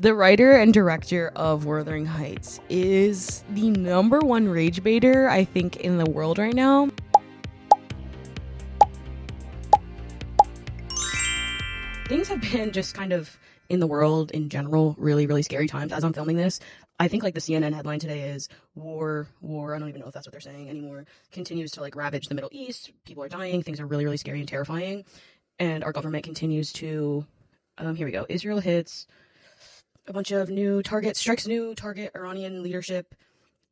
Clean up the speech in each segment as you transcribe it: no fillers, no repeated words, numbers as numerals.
The writer and director of Wuthering Heights is the #1 ragebaiter, I think, in the world right now. Things have been just kind of, in the world in general, really, really scary times as I'm filming this. I think like the CNN headline today is war, I don't even know if that's what they're saying anymore, continues to like ravage the Middle East. People are dying. Things are really, really scary and terrifying. And our government continues to, here we go. Israel hits a bunch of new targets, strikes new target Iranian leadership.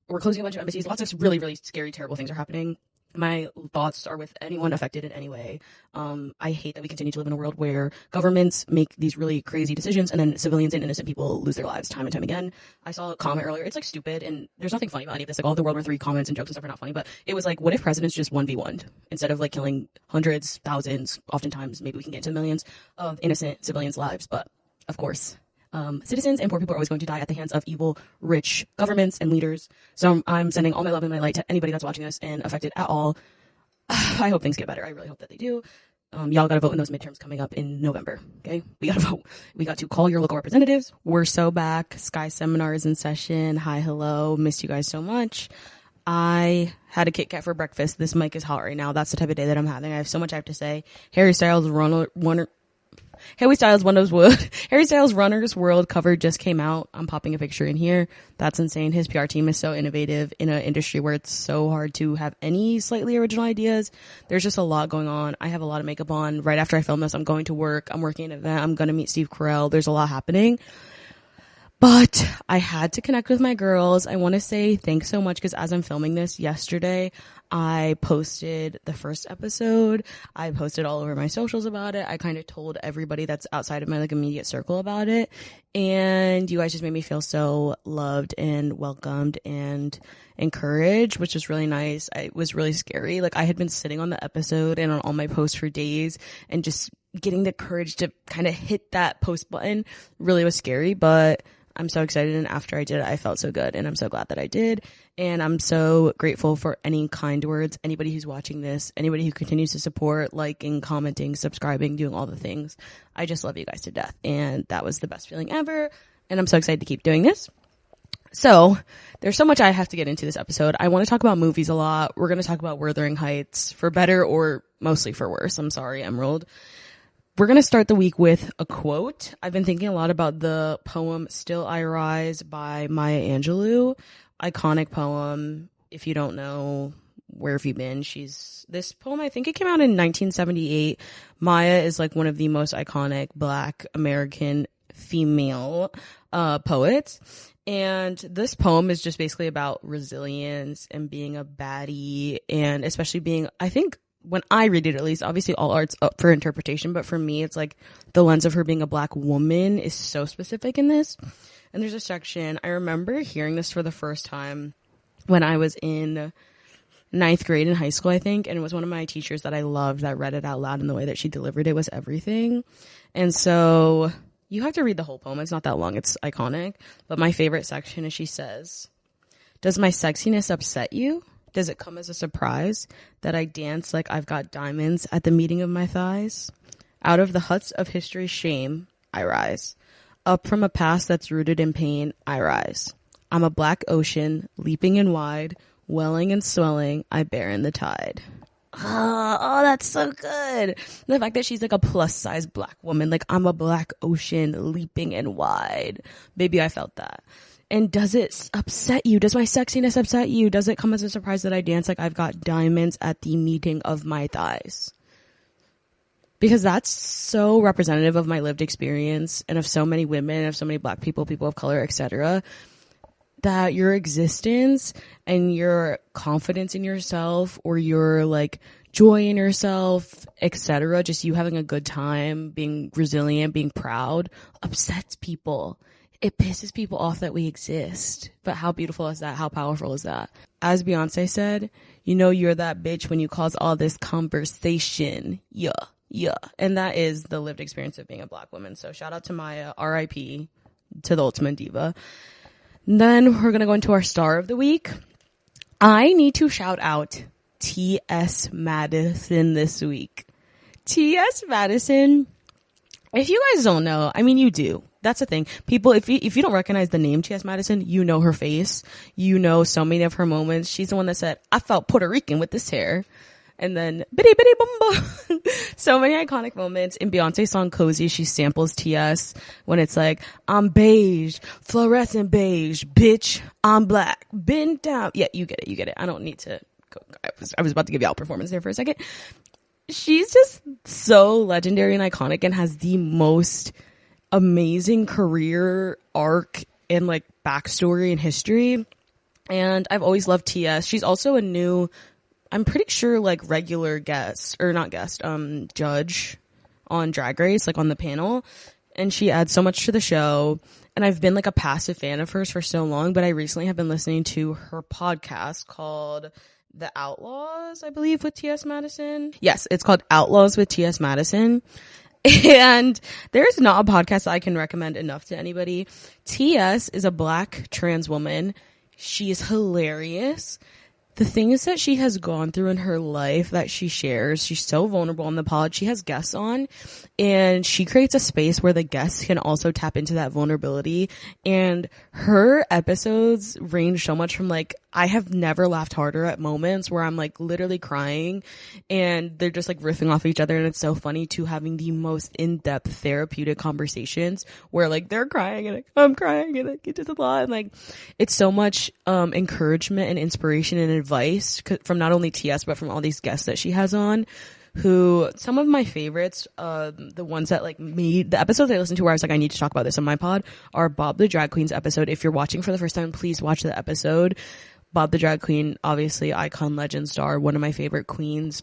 We're closing a bunch of embassies. Lots of really, really scary, terrible things are happening. My thoughts are with anyone affected in any way. I hate that we continue to live in a world where governments make these really crazy decisions and then civilians and innocent people lose their lives time and time again. I saw a comment earlier. It's like stupid and there's nothing funny about any of this. Like all of the World War III comments and jokes and stuff are not funny, but it was like, what if presidents just 1v1'd instead of like killing hundreds, thousands, oftentimes maybe we can get into millions of innocent civilians' lives. But of course, citizens and poor people are always going to die at the hands of evil, rich governments and leaders. So I'm sending all my love and my light to anybody that's watching this and affected at all. I hope things get better. I really hope that they do. Y'all got to vote in those midterms coming up in November. Okay, we got to vote. We got to call your local representatives. We're so back. Skye seminar is in session. Hi, hello. Missed you guys so much. I had a Kit Kat for breakfast. This mic is hot right now. That's the type of day that I'm having. I have so much I have to say. Harry Styles Runner's World cover just came out. I'm popping a picture in here. That's insane. His PR team is so innovative in an industry where it's so hard to have any slightly original ideas. There's just a lot going on. I have a lot of makeup on. Right after I film this, I'm going to work. I'm working an event. I'm going to meet Steve Carell. There's a lot happening. But I had to connect with my girls. I want to say thanks so much because as I'm filming this yesterday, I posted the first episode. I posted all over my socials about it. I kind of told everybody that's outside of my like immediate circle about it. And you guys just made me feel so loved and welcomed and encouraged, which is really nice. It was really scary. Like I had been sitting on the episode and on all my posts for days and just getting the courage to kind of hit that post button really was scary, but I'm so excited, and after I did it, I felt so good, and I'm so glad that I did, and I'm so grateful for any kind words, anybody who's watching this, anybody who continues to support, liking, commenting, subscribing, doing all the things. I just love you guys to death, and that was the best feeling ever, and I'm so excited to keep doing this. So, there's so much I have to get into this episode. I want to talk about movies a lot. We're going to talk about Wuthering Heights, for better or mostly for worse. I'm sorry, Emerald. We're going to start the week with a quote. I've been thinking a lot about the poem Still I Rise by Maya Angelou. Iconic poem. If you don't know, where have you been? This poem, I think it came out in 1978. Maya is like one of the most iconic Black American female poets. And this poem is just basically about resilience and being a baddie and especially being, I think, when I read it, at least, obviously all art's up for interpretation, but for me, it's like the lens of her being a Black woman is so specific in this. And there's a section, I remember hearing this for the first time when I was in 9th grade in high school, I think, and it was one of my teachers that I loved that read it out loud, and the way that she delivered it was everything. And so you have to read the whole poem. It's not that long. It's iconic. But my favorite section is she says, "Does my sexiness upset you? Does it come as a surprise that I dance like I've got diamonds at the meeting of my thighs? Out of the huts of history's shame, I rise. Up from a past that's rooted in pain, I rise. I'm a black ocean, leaping and wide, welling and swelling, I bear in the tide." Oh, that's so good. The fact that she's like a plus size Black woman, like I'm a black ocean, leaping and wide. Baby, I felt that. And does it upset you? Does my sexiness upset you? Does it come as a surprise that I dance like I've got diamonds at the meeting of my thighs? Because that's so representative of my lived experience and of so many women, of so many Black people, people of color, etc. That your existence and your confidence in yourself or your like joy in yourself, etc., just you having a good time, being resilient, being proud, upsets people. It pisses people off that we exist. But how beautiful is that? How powerful is that? As Beyonce said, you know you're that bitch when you cause all this conversation. Yeah. And that is the lived experience of being a Black woman. So shout out to Maya, R.I.P. to the ultimate diva. And then we're going to go into our star of the week. I need to shout out T.S. Madison this week. T.S. Madison, if you guys don't know, I mean, you do. that's the thing. People, if you don't recognize the name T.S. Madison, you know her face. You know so many of her moments. She's the one that said, I felt Puerto Rican with this hair. And then, bitty bitty bum. So many iconic moments. In Beyonce's song Cozy, she samples T.S. when it's like, I'm beige, fluorescent beige, bitch, I'm black, bend down. Yeah, you get it. I don't need to go. I was about to give y'all performance there for a second. She's just so legendary and iconic and has the most amazing career arc and like backstory and history. And I've always loved T.S. She's also a new, I'm pretty sure like regular judge on Drag Race, like on the panel. And she adds so much to the show. And I've been like a passive fan of hers for so long, but I recently have been listening to her podcast called The Outlaws, I believe, with T.S. Madison. Yes, it's called Outlaws with T.S. Madison. And there's not a podcast that I can recommend enough to anybody. T.S. is a black trans woman. She is hilarious. The things that she has gone through in her life that she shares, she's so vulnerable on the pod. She has guests on, and she creates a space where the guests can also tap into that vulnerability. And her episodes range so much from like, I have never laughed harder at moments where I'm like literally crying and they're just like riffing off each other, and it's so funny, to having the most in-depth therapeutic conversations where like they're crying and like, I'm crying and like, it just a lot, and like it's so much encouragement and inspiration and advice from not only TS but from all these guests that she has on, who some of my favorites, the ones that like made the episodes I listened to where I was like, I need to talk about this on my pod, are Bob the Drag Queen's episode. If you're watching for the first time, please watch the episode. Bob the Drag Queen, obviously icon, legend, star, one of my favorite queens,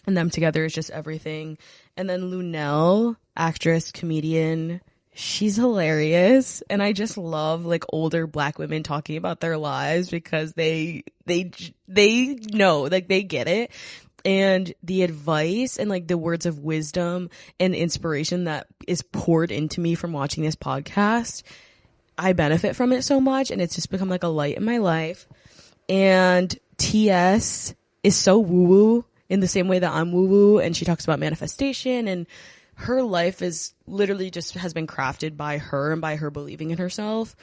and them together is just everything. And then Lunel, actress, comedian, she's hilarious, and I just love like older black women talking about their lives because they know, like they get it. And the advice and like the words of wisdom and inspiration that is poured into me from watching this podcast, I benefit from it so much, and it's just become like a light in my life. And TS is so woo-woo in the same way that I'm woo-woo, and she talks about manifestation, and her life is literally just has been crafted by her and by her believing in herself.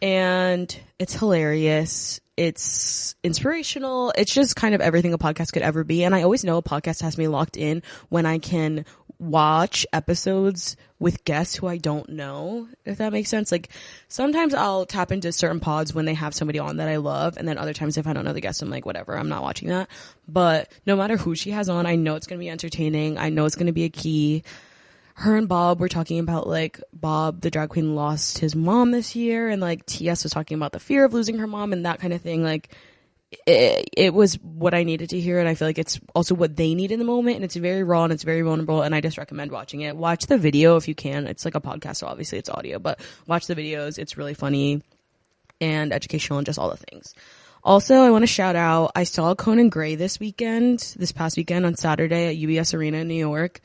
And it's hilarious. It's inspirational. It's just kind of everything a podcast could ever be. And I always know a podcast has me locked in when I can watch episodes with guests who I don't know, if that makes sense. Like sometimes I'll tap into certain pods when they have somebody on that I love, and then other times if I don't know the guest, I'm like, whatever, I'm not watching that. But no matter who she has on, I know it's going to be entertaining. I know it's going to be a key. Her and Bob were talking about like Bob the drag queen lost his mom this year, and like TS was talking about the fear of losing her mom and that kind of thing. Like it was what I needed to hear, and I feel like it's also what they need in the moment, and it's very raw and it's very vulnerable, and I just recommend watching it. Watch the video if you can. It's like a podcast, so obviously it's audio, but watch the videos. It's really funny and educational and just all the things. Also, I want to shout out, I saw Conan Gray this past weekend on Saturday at UBS Arena in New York.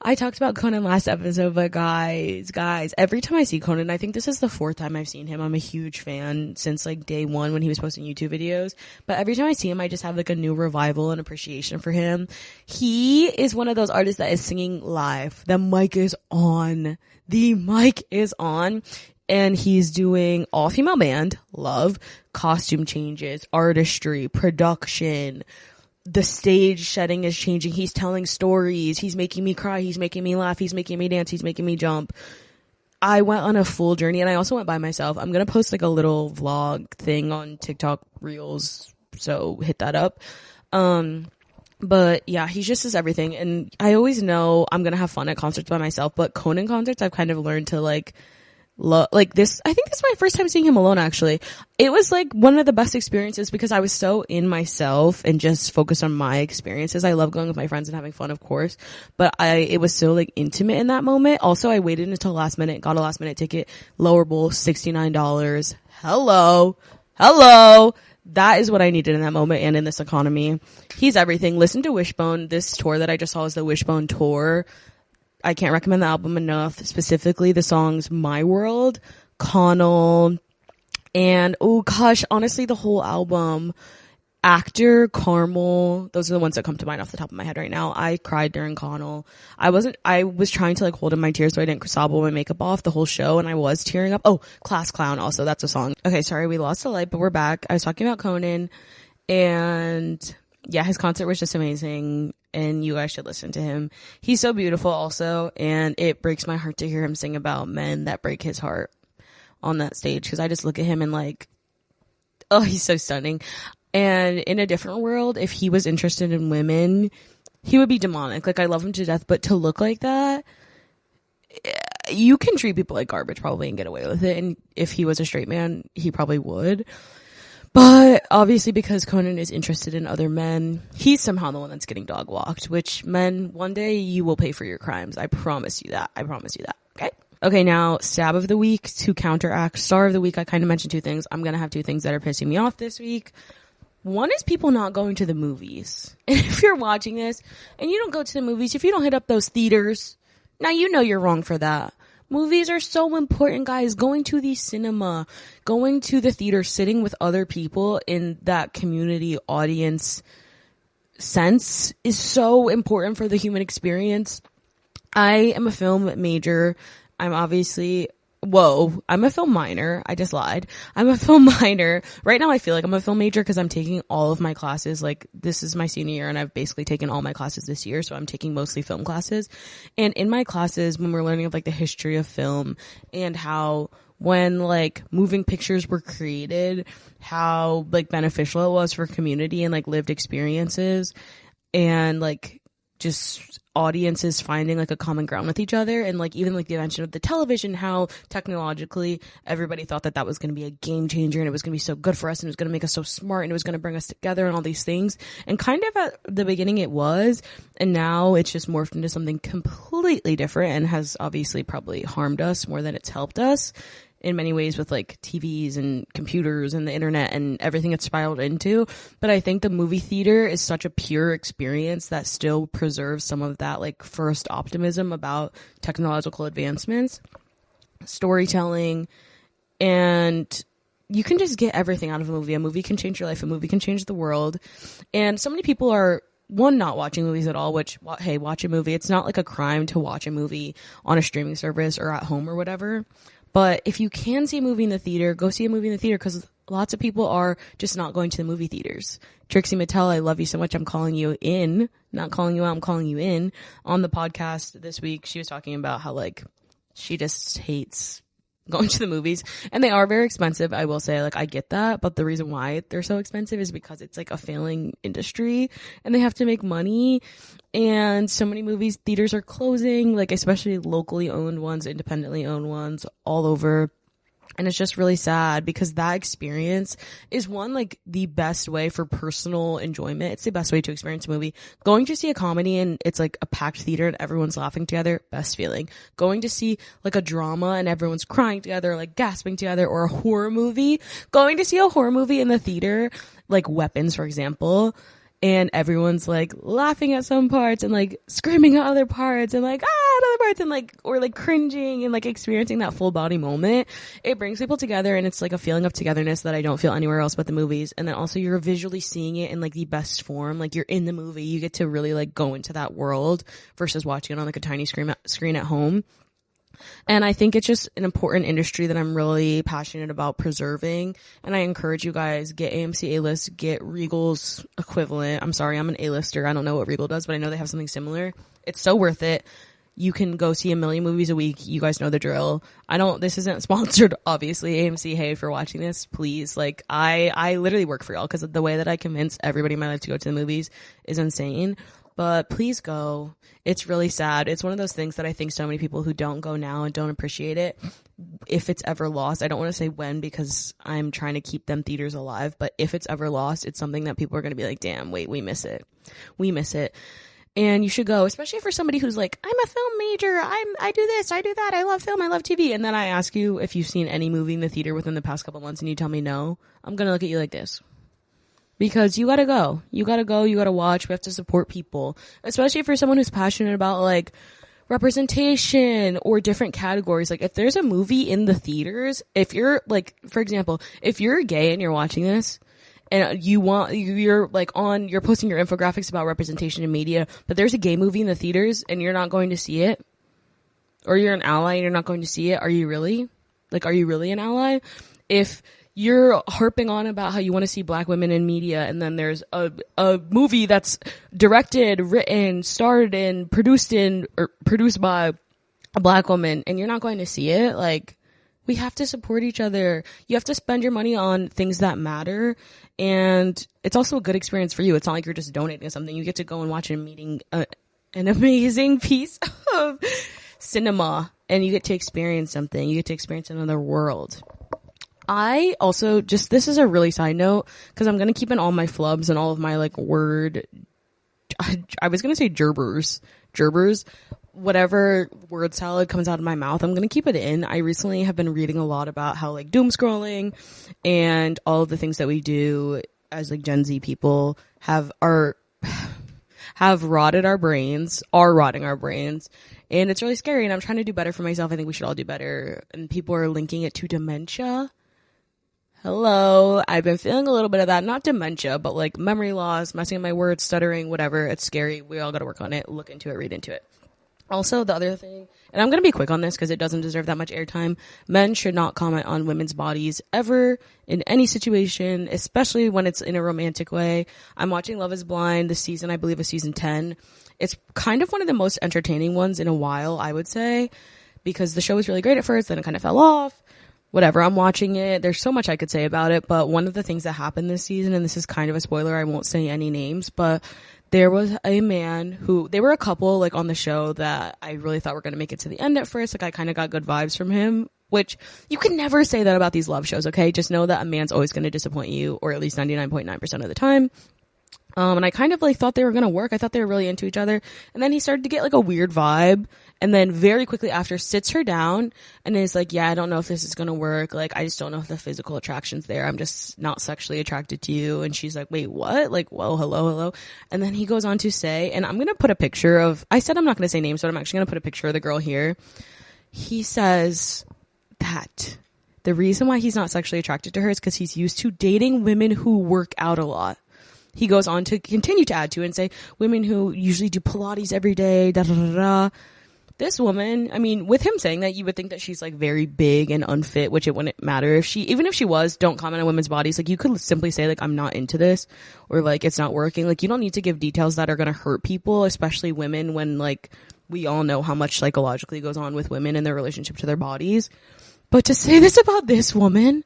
I talked about Conan last episode, but guys, every time I see Conan, I think this is the 4th time I've seen him. I'm a huge fan since like day one when he was posting YouTube videos. But every time I see him, I just have like a new revival and appreciation for him. He is one of those artists that is singing live. The mic is on. And he's doing all female band, love, costume changes, artistry, production. The stage setting is changing. He's telling stories. He's making me cry. He's making me laugh. He's making me dance. He's making me jump. I went on a full journey, and I also went by myself. I'm going to post like a little vlog thing on TikTok Reels, so hit that up. But yeah, he just is everything. And I always know I'm going to have fun at concerts by myself, but Conan concerts, I've kind of learned to like this. I think this is my first time seeing him alone, actually. It was like one of the best experiences because I was so in myself and just focused on my experiences. I love going with my friends and having fun, of course, but it was so like intimate in that moment. Also, I waited until last minute, got a last minute ticket, lower bowl, $69. Hello. That is what I needed in that moment and in this economy. He's everything. Listen to Wishbone. This tour that I just saw is the Wishbone tour. I can't recommend the album enough, specifically the songs My World, Connell, and oh gosh, honestly the whole album. Actor, Carmel, those are the ones that come to mind off the top of my head right now. I cried during Connell. I was trying to like hold in my tears so I didn't sobble my makeup off the whole show, and I was tearing up. Oh, Class Clown also, that's a song. Okay, sorry, we lost the light, but we're back. I was talking about Conan, and yeah, his concert was just amazing, and you guys should listen to him. He's so beautiful also, and it breaks my heart to hear him sing about men that break his heart on that stage, because I just look at him and like, oh, he's so stunning. And in a different world, if he was interested in women, he would be demonic. Like, I love him to death, but to look like that, you can treat people like garbage probably and get away with it. And if he was a straight man, he probably would. But obviously, because Conan is interested in other men, he's somehow the one that's getting dog walked, which, men, one day you will pay for your crimes. I promise you that. I promise you that. Okay? Okay, now, stab of the week to counteract star of the week. I kind of mentioned two things. I'm going to have two things that are pissing me off this week. One is people not going to the movies. And if you're watching this and you don't go to the movies, if you don't hit up those theaters, now you know you're wrong for that. Movies are so important, guys. Going to the cinema, going to the theater, sitting with other people in that community audience sense is so important for the human experience. I am a film major. I'm a film minor. I just lied. I'm a film minor. Right now I feel like I'm a film major because I'm taking all of my classes. Like, this is my senior year and I've basically taken all my classes this year. So I'm taking mostly film classes. And in my classes, when we're learning of like the history of film and how when like moving pictures were created, how like beneficial it was for community and like lived experiences and like just audiences finding like a common ground with each other, and like even like the invention of the television, how technologically everybody thought that was going to be a game changer and it was going to be so good for us and it was going to make us so smart and it was going to bring us together and all these things. And kind of at the beginning it was, and now it's just morphed into something completely different and has obviously probably harmed us more than it's helped us in many ways with like TVs and computers and the internet and everything it's spiraled into. But I think the movie theater is such a pure experience that still preserves some of that like first optimism about technological advancements, storytelling, and you can just get everything out of a movie. A movie can change your life. A movie can change the world. And so many people are not watching movies at all, which, hey, watch a movie. It's not like a crime to watch a movie on a streaming service or at home or whatever. But if you can see a movie in the theater, go see a movie in the theater, because lots of people are just not going to the movie theaters. Trixie Mattel, I love you so much. I'm calling you in, not calling you out. I'm calling you in. On the podcast this week, she was talking about how like she just hates going to the movies, and they are very expensive. I will say, like, I get that, but the reason why they're so expensive is because it's like a failing industry and they have to make money. And so many movies theaters are closing, like especially locally owned ones, independently owned ones all over. And it's just really sad because that experience is one, like the best way for personal enjoyment. It's the best way to experience a movie. Going to see a comedy and it's like a packed theater and everyone's laughing together, best feeling. Going to see like a drama and everyone's crying together, like gasping together, or a horror movie. Going to see a horror movie in the theater, like Weapons, for example, and everyone's like laughing at some parts and like screaming at other parts and like at other parts and like, or like cringing and like experiencing that full body moment. It brings people together and it's like a feeling of togetherness that I don't feel anywhere else but the movies. And then also you're visually seeing it in like the best form. Like you're in the movie, you get to really like go into that world versus watching it on like a tiny screen at home. And I think it's just an important industry that I'm really passionate about preserving. And I encourage you guys, get AMC A-List, get Regal's equivalent. I'm sorry, I'm an A-lister. I don't know what Regal does, but I know they have something similar. It's so worth it. You can go see 1 million movies a week. You guys know the drill. This isn't sponsored, obviously. AMC, hey, for watching this, please. Like, I literally work for y'all because the way that I convince everybody in my life to go to the movies is insane. But please go. It's really sad. It's one of those things that I think so many people who don't go now and don't appreciate it, if it's ever lost, I don't want to say when because I'm trying to keep them theaters alive, but if it's ever lost, it's something that people are going to be like, damn, wait, we miss it. We miss it. And you should go, especially for somebody who's like, I'm a film major. I do this, I do that. I love film. I love TV. And then I ask you if you've seen any movie in the theater within the past couple months and you tell me no, I'm going to look at you like this. Because you gotta go. You gotta go. You gotta watch. We have to support people. Especially for someone who's passionate about, like, representation or different categories. Like, if there's a movie in the theaters, if you're, like, for example, if you're gay and you're watching this, and you're posting your infographics about representation in media, but there's a gay movie in the theaters and you're not going to see it, or you're an ally and you're not going to see it, are you really an ally? If you're harping on about how you want to see black women in media, and then there's a movie that's directed, written, starred in, produced by a black woman, and you're not going to see it, like, we have to support each other. You have to spend your money on things that matter. And it's also a good experience for you. It's not like you're just donating something. You get to go and watch an amazing piece of cinema, and you get to experience something. You get to experience another world. I also this is a really side note, because I'm going to keep in all my flubs and all of my like I was going to say gerbers, whatever word salad comes out of my mouth, I'm going to keep it in. I recently have been reading a lot about how like doom scrolling and all of the things that we do as like Gen Z people have rotted our brains, are rotting our brains. And it's really scary, and I'm trying to do better for myself. I think we should all do better. And people are linking it to dementia. Hello. I've been feeling a little bit of that. Not dementia, but like memory loss, messing up my words, stuttering, whatever. It's scary. We all got to work on it. Look into it, read into it. Also, the other thing, and I'm going to be quick on this because it doesn't deserve that much airtime. Men should not comment on women's bodies ever in any situation, especially when it's in a romantic way. I'm watching Love is Blind this season. I believe is season 10. It's kind of one of the most entertaining ones in a while, I would say, because the show was really great at first, then it kind of fell off. Whatever, I'm watching it. There's so much I could say about it, but one of the things that happened this season, and this is kind of a spoiler, I won't say any names, but there was a man they were a couple like on the show that I really thought were going to make it to the end at first. Like I kind of got good vibes from him, which you can never say that about these love shows. Okay. Just know that a man's always going to disappoint you, or at least 99.9% of the time. And I kind of like thought they were going to work. I thought they were really into each other. And then he started to get like a weird vibe. And then very quickly after sits her down and is like, yeah, I don't know if this is going to work. Like, I just don't know if the physical attraction's there. I'm just not sexually attracted to you. And she's like, wait, what? Like, well, hello. And then he goes on to say, and I'm going to put a picture of, I said I'm not going to say names, but I'm actually going to put a picture of the girl here. He says that the reason why he's not sexually attracted to her is because he's used to dating women who work out a lot. He goes on to continue to add to it and say women who usually do Pilates every day, This woman, I mean, with him saying that, you would think that she's like very big and unfit, which it wouldn't matter if even if she was, don't comment on women's bodies. Like you could simply say like, I'm not into this, or like, it's not working. Like you don't need to give details that are going to hurt people, especially women, when like we all know how much psychologically goes on with women and their relationship to their bodies. But to say this about this woman,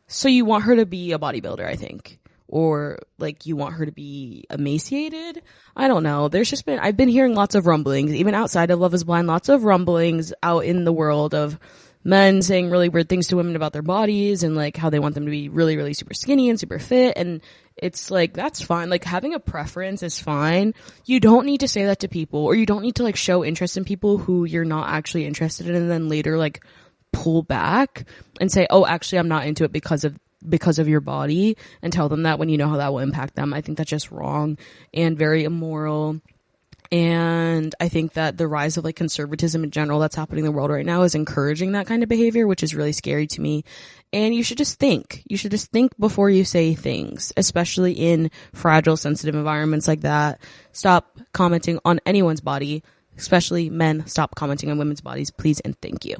so you want her to be a bodybuilder, I think. Or like you want her to be emaciated. I don't know. I've been hearing lots of rumblings, even outside of Love is Blind, lots of rumblings out in the world of men saying really weird things to women about their bodies and like how they want them to be really, really super skinny and super fit. And it's like, that's fine. Like having a preference is fine. You don't need to say that to people, or you don't need to like show interest in people who you're not actually interested in and then later like pull back and say, oh, actually I'm not into it because of your body, and tell them that when you know how that will impact them. I think that's just wrong and very immoral. And I think that the rise of like conservatism in general that's happening in the world right now is encouraging that kind of behavior, which is really scary to me. And you should just think before you say things, especially in fragile, sensitive environments like that. Stop commenting on anyone's body, especially men. Stop commenting on women's bodies, please and thank you.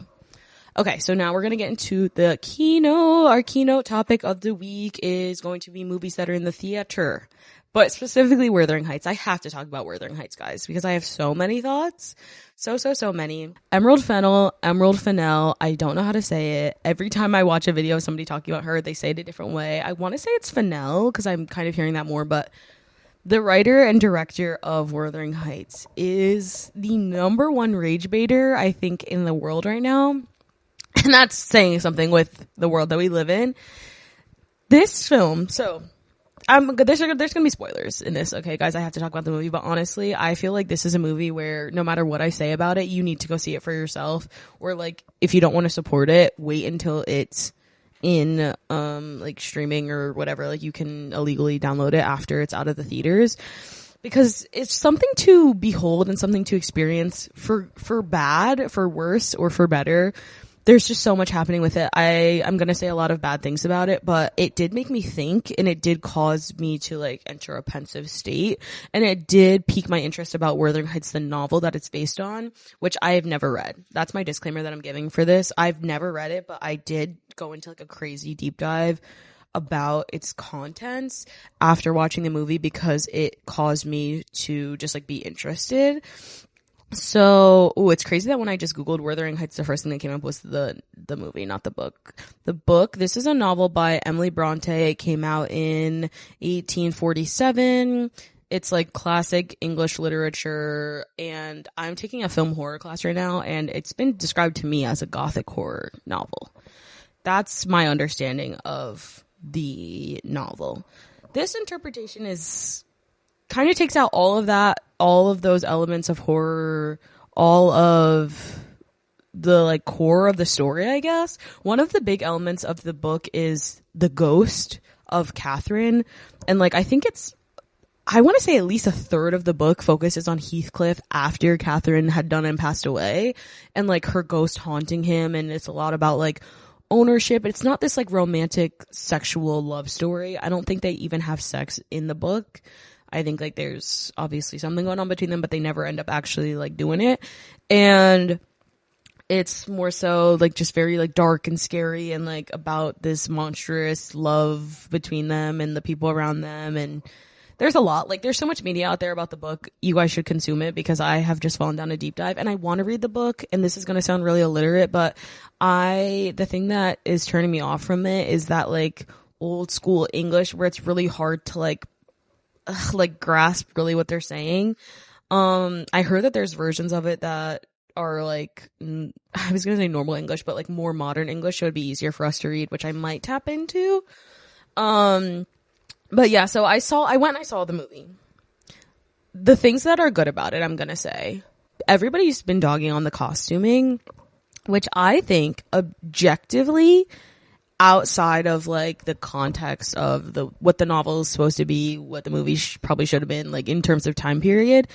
Okay, so now we're going to get into the keynote. Our keynote topic of the week is going to be movies that are in the theater, but specifically Wuthering Heights. I have to talk about Wuthering Heights, guys, because I have so many thoughts. So many. Emerald Fennell. I don't know how to say it. Every time I watch a video of somebody talking about her, they say it a different way. I want to say it's Fennell because I'm kind of hearing that more, but the writer and director of Wuthering Heights is the number one ragebaiter, I think, in the world right now. And that's saying something with the world that we live in. This film, so there's going to be spoilers in this, okay, guys? I have to talk about the movie, but honestly, I feel like this is a movie where no matter what I say about it, you need to go see it for yourself. Or like, if you don't want to support it, wait until it's in like streaming or whatever. Like you can illegally download it after it's out of the theaters, because it's something to behold and something to experience for bad, for worse, or for better. there's just so much happening with it. I'm going to say a lot of bad things about it, but it did make me think, and it did cause me to like enter a pensive state, and it did pique my interest about Wuthering Heights, the novel that it's based on, which I have never read. That's my disclaimer that I'm giving for this. I've never read it, but I did go into like a crazy deep dive about its contents after watching the movie because it caused me to just like be interested. So, it's crazy that when I just Googled Wuthering Heights, the first thing that came up was the movie, not the book. The book, this is a novel by Emily Bronte. It came out in 1847. It's like classic English literature, and I'm taking a film horror class right now, and it's been described to me as a gothic horror novel. That's my understanding of the novel. This interpretation is kind of takes out all of that, all of those elements of horror, all of the like core of the story, I guess. One of the big elements of the book is the ghost of Catherine. And like, I want to say at least a third of the book focuses on Heathcliff after Catherine had done and passed away, and like her ghost haunting him. And it's a lot about like ownership. It's not this like romantic sexual love story. I don't think they even have sex in the book. I think like there's obviously something going on between them, but they never end up actually like doing it. And it's more so like just very like dark and scary, and like about this monstrous love between them and the people around them. And there's a lot, like there's so much media out there about the book. You guys should consume it, because I have just fallen down a deep dive and I want to read the book. And this is going to sound really illiterate, but the thing that is turning me off from it is that like old school English where it's really hard to like grasp really what they're saying. I heard that there's versions of it that are like, I was gonna say normal English, but like more modern English, so it'd be easier for us to read, which I might tap into. But yeah, so I went and I saw the movie. The things that are good about it, I'm gonna say, everybody's been dogging on the costuming, which I think objectively, outside of like the context of what the novel is supposed to be, what the movie probably should have been, like in terms of time period,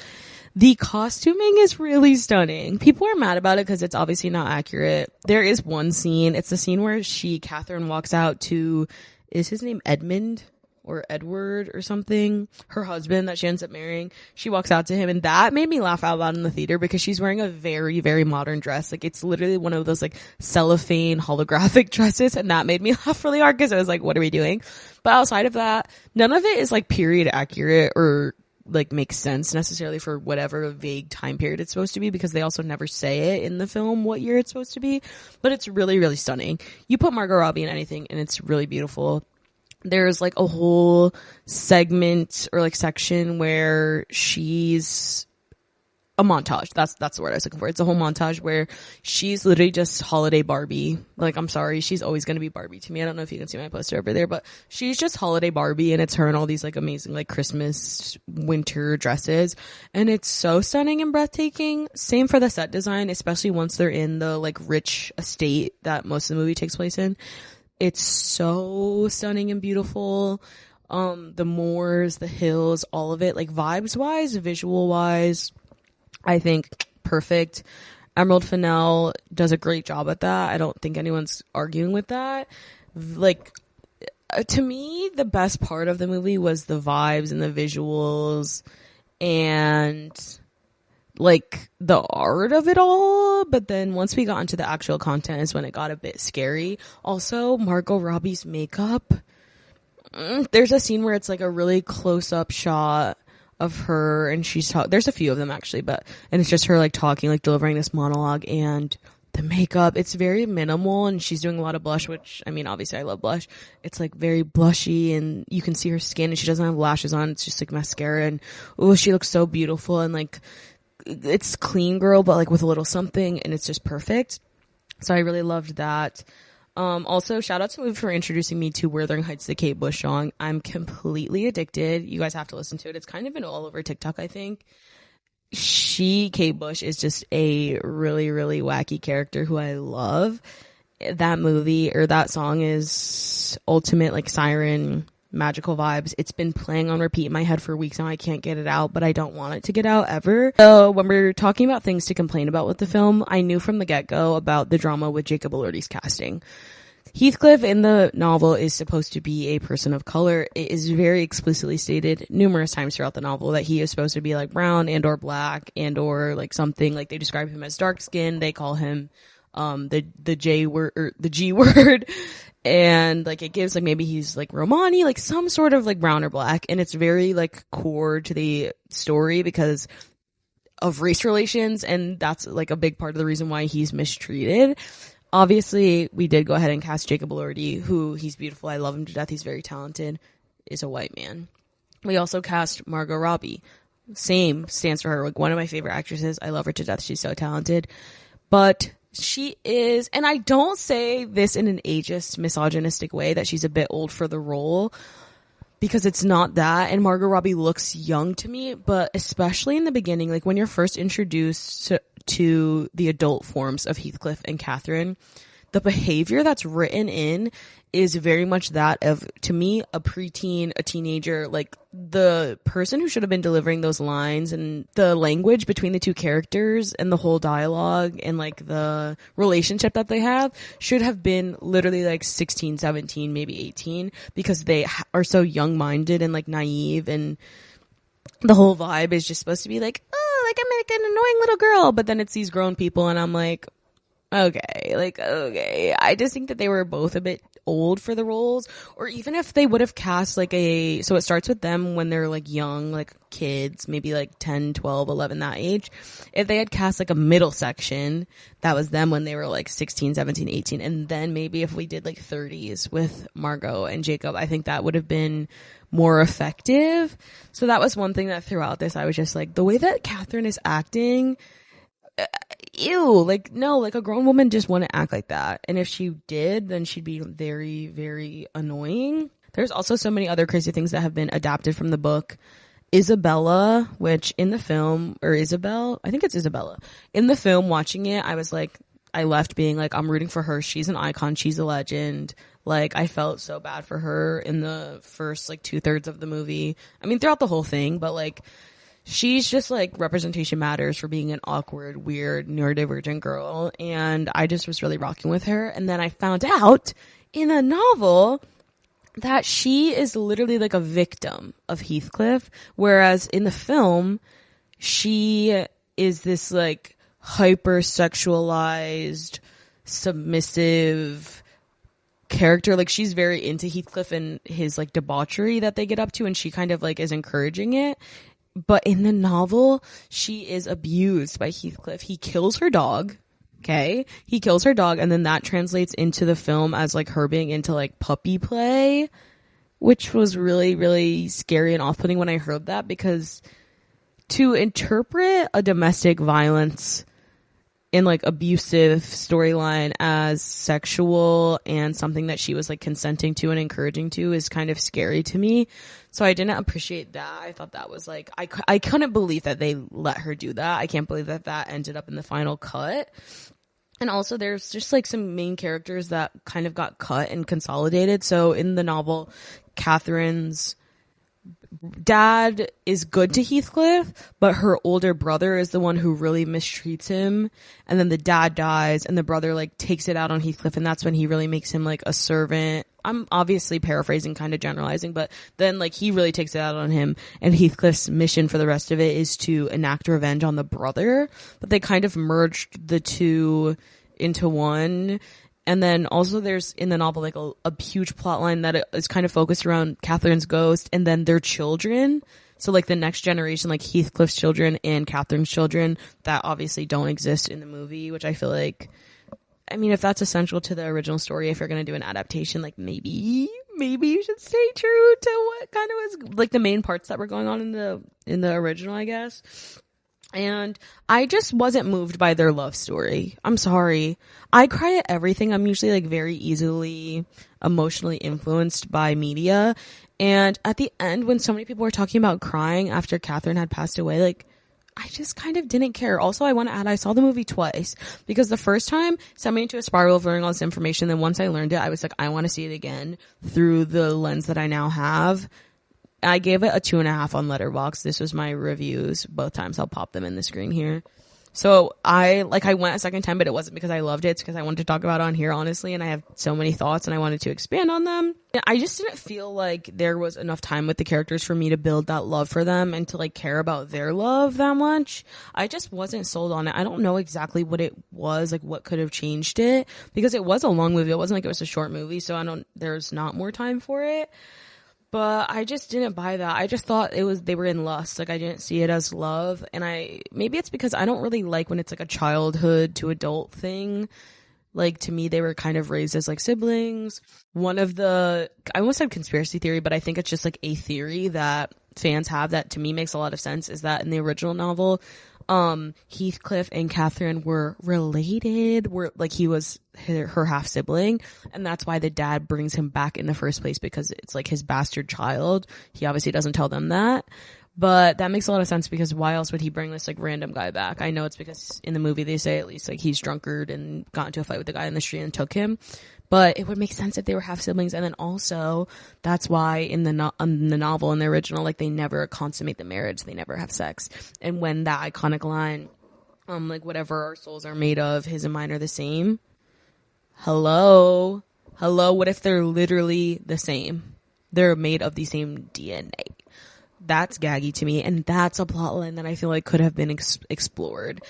the costuming is really stunning. People are mad about it because it's obviously not accurate. There is one scene, it's the scene where Catherine walks out to, is his name Edmund or Edward or something, her husband that she ends up marrying. She walks out to him, and that made me laugh out loud in the theater because she's wearing a very, very modern dress. Like it's literally one of those like cellophane holographic dresses, and that made me laugh really hard because I was like, what are we doing? But outside of that, none of it is like period accurate or like makes sense necessarily for whatever vague time period it's supposed to be, because they also never say it in the film what year it's supposed to be. But it's really, really stunning. You put Margot Robbie in anything and it's really beautiful. There's like a whole segment or like section where she's a montage. That's the word I was looking for. It's a whole montage where she's literally just holiday Barbie. Like, I'm sorry, she's always going to be Barbie to me. I don't know if you can see my poster over there, but she's just holiday Barbie, and it's her in all these like amazing like Christmas winter dresses, and it's so stunning and breathtaking. Same for the set design, especially once they're in the like rich estate that most of the movie takes place in. It's so stunning and beautiful. The moors, the hills, all of it, like vibes wise, visual wise, I think perfect. Emerald Fennell does a great job at that. I don't think anyone's arguing with that. Like, to me, the best part of the movie was the vibes and the visuals and like the art of it all. But then once we got into the actual content is when it got a bit scary. Also, Margot Robbie's makeup. There's a scene where it's like a really close up shot of her, and she's there's a few of them actually, and it's just her like talking, like delivering this monologue, and the makeup, it's very minimal, and she's doing a lot of blush, which, I mean, obviously I love blush. It's like very blushy, and you can see her skin, and she doesn't have lashes on. It's just like mascara, and she looks so beautiful, and like it's clean girl, but like with a little something, and it's just perfect. So I really loved that. Also, shout out to Luke for introducing me to Wuthering Heights, the Kate Bush song. I'm completely addicted. You guys have to listen to it. It's kind of been all over TikTok, I think. Kate Bush is just a really, really wacky character who I love. That movie, or that song, is ultimate like siren magical vibes. It's been playing on repeat in my head for weeks now. I can't get it out, but I don't want it to get out ever. So when we're talking about things to complain about with the film, I knew from the get-go about the drama with Jacob Elordi's casting. Heathcliff in the novel is supposed to be a person of color. It is very explicitly stated numerous times throughout the novel that he is supposed to be like brown and or black and or like something. Like they describe him as dark skinned. They call him the J word or the G word. And like it gives like maybe he's like Romani, like some sort of like brown or black, and it's very like core to the story because of race relations, and that's like a big part of the reason why he's mistreated. Obviously, we did go ahead and cast Jacob Elordi, who he's beautiful. I love him to death. He's very talented. Is a white man. We also cast Margot Robbie. Same stands for her. Like one of my favorite actresses. I love her to death. She's so talented. But she is, and I don't say this in an ageist, misogynistic way, that she's a bit old for the role, because it's not that. And Margot Robbie looks young to me, but especially in the beginning, like when you're first introduced to the adult forms of Heathcliff and Catherine, the behavior that's written in is very much that of, to me, a preteen, a teenager. Like the person who should have been delivering those lines and the language between the two characters and the whole dialogue and like the relationship that they have should have been literally like 16, 17, maybe 18, because they are so young-minded and like naive, and the whole vibe is just supposed to be like, oh, like I'm like an annoying little girl, but then it's these grown people and I'm like, okay. I just think that they were both a bit old for the roles, or even if they would have cast like so it starts with them when they're like young, like kids, maybe like 10, 12, 11, that age. If they had cast like a middle section, that was them when they were like 16, 17, 18. And then maybe if we did like 30s with Margot and Jacob, I think that would have been more effective. So that was one thing that throughout this, I was just like, the way that Catherine is acting, ew, like no, like a grown woman just wouldn't act like that, and if she did, then she'd be very, very annoying. There's also so many other crazy things that have been adapted from the book. Isabella, which in the film, or Isabel, I think it's Isabella, in the film, watching it, I was like, I left being like, I'm rooting for her, she's an icon, she's a legend. Like I felt so bad for her in the first like 2/3 of the movie, I mean throughout the whole thing, but like she's just like, representation matters for being an awkward, weird, neurodivergent girl. And I just was really rocking with her. And then I found out in a novel that she is literally like a victim of Heathcliff. Whereas in the film, she is this like hyper-sexualized, submissive character. Like she's very into Heathcliff and his like debauchery that they get up to. And she kind of like is encouraging it. But in the novel, she is abused by Heathcliff. He kills her dog. Okay. He kills her dog. And then that translates into the film as like her being into like puppy play, which was really, really scary and off-putting when I heard that, because to interpret a domestic violence in like abusive storyline as sexual and something that she was like consenting to and encouraging to is kind of scary to me. So I didn't appreciate that. I thought that was like, I couldn't believe that they let her do that. I can't believe that that ended up in the final cut. And also there's just like some main characters that kind of got cut and consolidated. So in the novel, Catherine's dad is good to Heathcliff, but her older brother is the one who really mistreats him. And then the dad dies and the brother like takes it out on Heathcliff, and that's when he really makes him like a servant. I'm obviously paraphrasing, kind of generalizing, but then like he really takes it out on him, and Heathcliff's mission for the rest of it is to enact revenge on the brother. But they kind of merged the two into one. And then also there's in the novel like a huge plot line that is kind of focused around Catherine's ghost and then their children. So like the next generation, like Heathcliff's children and Catherine's children, that obviously don't exist in the movie, which I feel like, I mean, if that's essential to the original story, if you're going to do an adaptation, like maybe you should stay true to what kind of was like the main parts that were going on in the original, I guess. And I just wasn't moved by their love story. I'm sorry. I cry at everything. I'm usually like very easily emotionally influenced by media. And at the end, when so many people were talking about crying after Catherine had passed away, like I just kind of didn't care. Also, I want to add, I saw the movie twice because the first time sent me into a spiral of learning all this information. Then once I learned it, I was like, I want to see it again through the lens that I now have. I gave it a 2.5 on Letterboxd. This was my reviews both times. I'll pop them in the screen here. So I went a second time, but it wasn't because I loved it. It's because I wanted to talk about it on here, honestly. And I have so many thoughts and I wanted to expand on them. I just didn't feel like there was enough time with the characters for me to build that love for them and to like care about their love that much. I just wasn't sold on it. I don't know exactly what it was, like what could have changed it, because it was a long movie. It wasn't like it was a short movie. So there's not more time for it. But I just didn't buy that. I just thought they were in lust. Like I didn't see it as love. And maybe it's because I don't really like when it's like a childhood to adult thing. Like to me, they were kind of raised as like siblings. I almost said conspiracy theory, but I think it's just like a theory that fans have that to me makes a lot of sense, is that in the original novel, Heathcliff and Catherine were related, he was her half sibling, and that's why the dad brings him back in the first place, because it's like his bastard child. He obviously doesn't tell them that, but that makes a lot of sense, because why else would he bring this like random guy back? I know it's because in the movie they say at least like he's drunkard and got into a fight with the guy in the street and took him. But it would make sense if they were half siblings. And then also, that's why in the novel, in the original, like they never consummate the marriage. They never have sex. And when that iconic line, like whatever our souls are made of, his and mine are the same. Hello, what if they're literally the same? They're made of the same DNA. That's gaggy to me. And that's a plot line that I feel like could have been explored.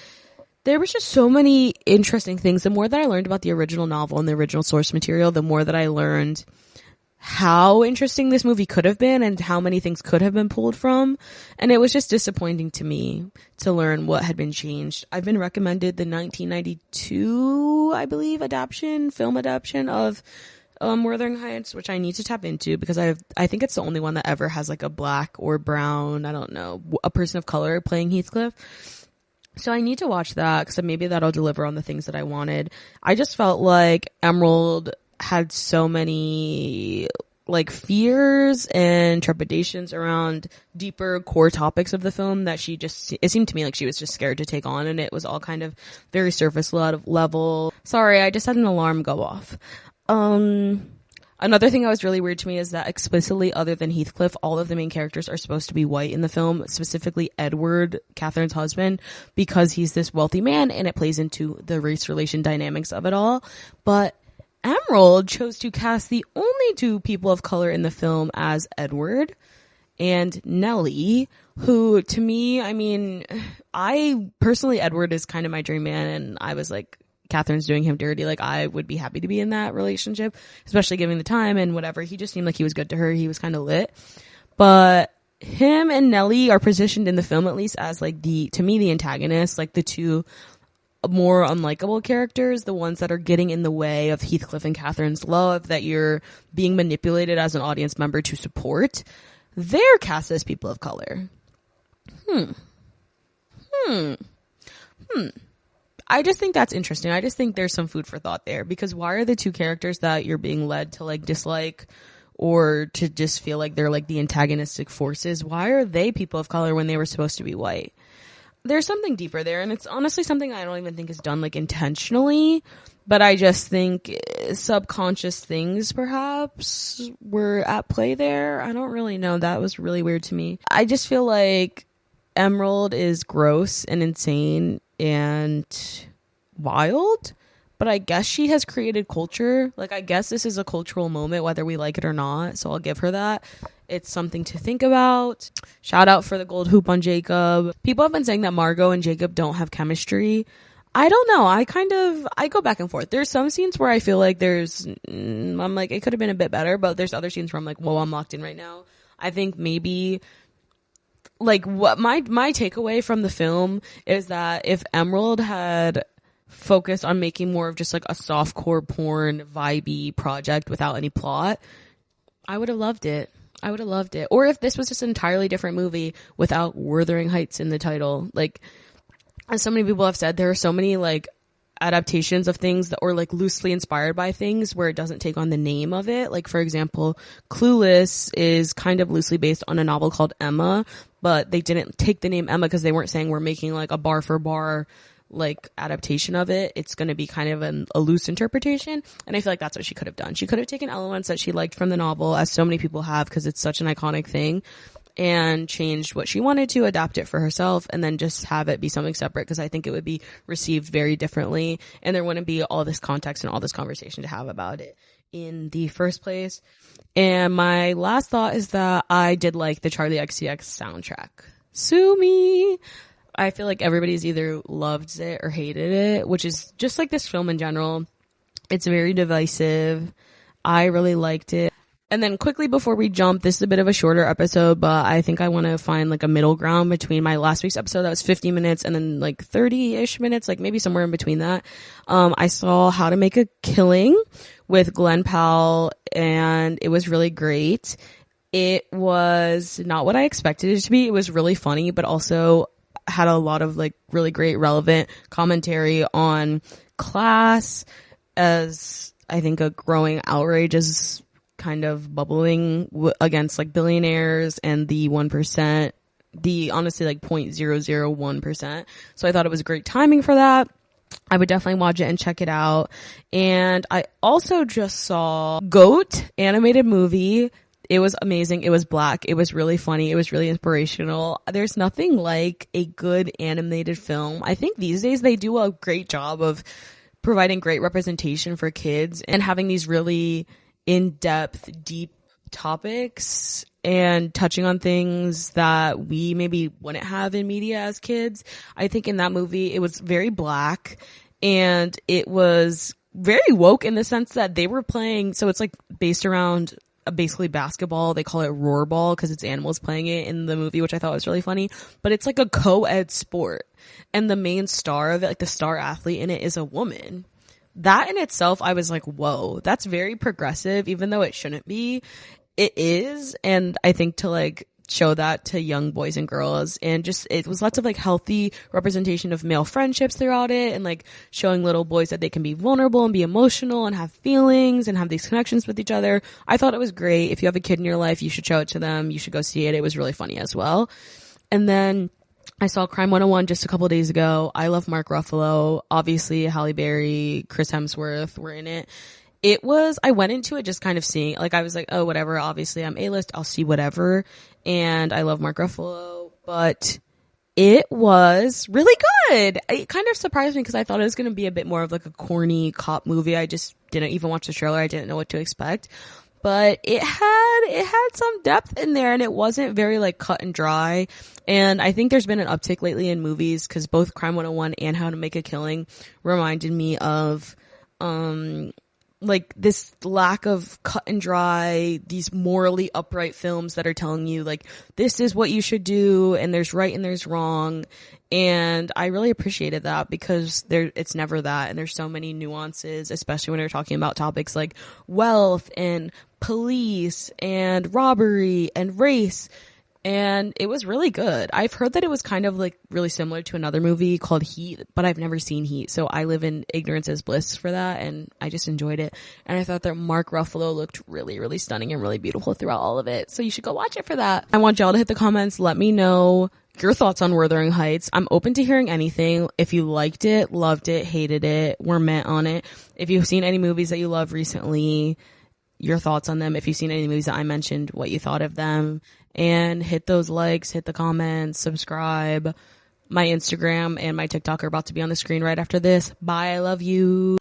There was just so many interesting things. The more that I learned about the original novel and the original source material, the more that I learned how interesting this movie could have been and how many things could have been pulled from. And it was just disappointing to me to learn what had been changed. I've been recommended the 1992, I believe, film adaptation of Wuthering Heights, which I need to tap into, because I think it's the only one that ever has like a black or brown, I don't know, a person of color playing Heathcliff. So I need to watch that, because maybe that'll deliver on the things that I wanted. I just felt like Emerald had so many like fears and trepidations around deeper core topics of the film that it seemed to me like she was just scared to take on, and it was all kind of very surface level. Sorry, I just had an alarm go off. Another thing that was really weird to me is that explicitly, other than Heathcliff, all of the main characters are supposed to be white in the film, specifically Edward, Catherine's husband, because he's this wealthy man and it plays into the race relation dynamics of it all. But Emerald chose to cast the only two people of color in the film as Edward and Nellie, who to me, I mean, Edward is kind of my dream man, and I was like, Catherine's doing him dirty. Like, I would be happy to be in that relationship, especially given the time and whatever. He just seemed like he was good to her. He was kind of lit. But him and Nellie are positioned in the film, at least, as like to me, the antagonists, like the two more unlikable characters, the ones that are getting in the way of Heathcliff and Catherine's love, that you're being manipulated as an audience member to support. They're cast as people of color. I just think that's interesting. I just think there's some food for thought there, because why are the two characters that you're being led to like dislike or to just feel like they're like the antagonistic forces, why are they people of color when they were supposed to be white? There's something deeper there, and it's honestly something I don't even think is done like intentionally, but I just think subconscious things perhaps were at play there. I don't really know. That was really weird to me. I just feel like Emerald is gross and insane and wild, but I guess she has created culture. Like, I guess this is a cultural moment, whether we like it or not, so I'll give her that. It's something to think about. Shout out for the gold hoop on Jacob. People have been saying that Margot and Jacob don't have chemistry. I don't know. I go back and forth. There's some scenes where I feel like I'm like, it could have been a bit better, but there's other scenes where I'm like, whoa, I'm locked in right now. I think maybe like what my takeaway from the film is that if Emerald had focused on making more of just like a softcore porn vibey project without any plot, I would have loved it. Or if this was just an entirely different movie without Wuthering Heights in the title. Like, as so many people have said, there are so many like adaptations of things that, or like loosely inspired by things where it doesn't take on the name of it. Like, for example, Clueless is kind of loosely based on a novel called Emma, but they didn't take the name Emma because they weren't saying we're making like a bar for bar like adaptation of it. It's going to be kind of a loose interpretation, and I feel like that's what she could have done. She could have taken elements that she liked from the novel, as so many people have because it's such an iconic thing, and changed what she wanted to, adapt it for herself, and then just have it be something separate, because I think it would be received very differently and there wouldn't be all this context and all this conversation to have about it in the first place. And my last thought is that I did like the Charlie XCX soundtrack. Sue me! I feel like everybody's either loved it or hated it, which is just like this film in general. It's very divisive. I really liked it. And then quickly before we jump, this is a bit of a shorter episode, but I think I want to find like a middle ground between my last week's episode that was 50 minutes and then like 30-ish minutes, like maybe somewhere in between that. I saw How to Make a Killing with Glenn Powell, and it was really great. It was not what I expected it to be. It was really funny, but also had a lot of like really great relevant commentary on class, as I think a growing outrage is kind of bubbling against like billionaires and the 1%, the honestly like 0.001%. So I thought it was great timing for that. I would definitely watch it and check it out. And I also just saw GOAT animated movie. It was amazing. It was black. It was really funny. It was really inspirational. There's nothing like a good animated film. I think these days they do a great job of providing great representation for kids and having these really in-depth, deep topics and touching on things that we maybe wouldn't have in media as kids. I think in that movie, it was very black and it was very woke in the sense that they were playing, so it's like based around basically basketball. They call it roarball because it's animals playing it in the movie, which I thought was really funny, but it's like a co-ed sport and the main star of it, like the star athlete in it, is a woman. That in itself, I was like, whoa, that's very progressive, even though it shouldn't be. It is. And I think to like show that to young boys and girls, and just, it was lots of like healthy representation of male friendships throughout it, and like showing little boys that they can be vulnerable and be emotional and have feelings and have these connections with each other. I thought it was great. If you have a kid in your life, you should show it to them. You should go see it. It was really funny as well. And then I saw Crime 101 just a couple of days ago. I love Mark Ruffalo. Obviously, Halle Berry, Chris Hemsworth were in it. I went into it just kind of seeing, like, I was like, oh, whatever. Obviously, I'm A-list. I'll see whatever. And I love Mark Ruffalo. But it was really good. It kind of surprised me because I thought it was going to be a bit more of like a corny cop movie. I just didn't even watch the trailer. I didn't know what to expect. But it had some depth in there, and it wasn't very like cut and dry. And I think there's been an uptick lately in movies because both Crime 101 and How to Make a Killing reminded me of like this lack of cut and dry, these morally upright films that are telling you like this is what you should do and there's right and there's wrong. And I really appreciated that because it's never that, and there's so many nuances, especially when you're talking about topics like wealth and police and robbery and race. And it was really good. I've heard that it was kind of like really similar to another movie called Heat, but I've never seen Heat. So I live in ignorance as bliss for that. And I just enjoyed it. And I thought that Mark Ruffalo looked really, really stunning and really beautiful throughout all of it. So you should go watch it for that. I want y'all to hit the comments. Let me know your thoughts on Wuthering Heights. I'm open to hearing anything. If you liked it, loved it, hated it, were met on it. If you've seen any movies that you love recently, your thoughts on them. If you've seen any movies that I mentioned, what you thought of them. And hit those likes, hit the comments, subscribe. My Instagram and my TikTok are about to be on the screen right after this. Bye. I love you.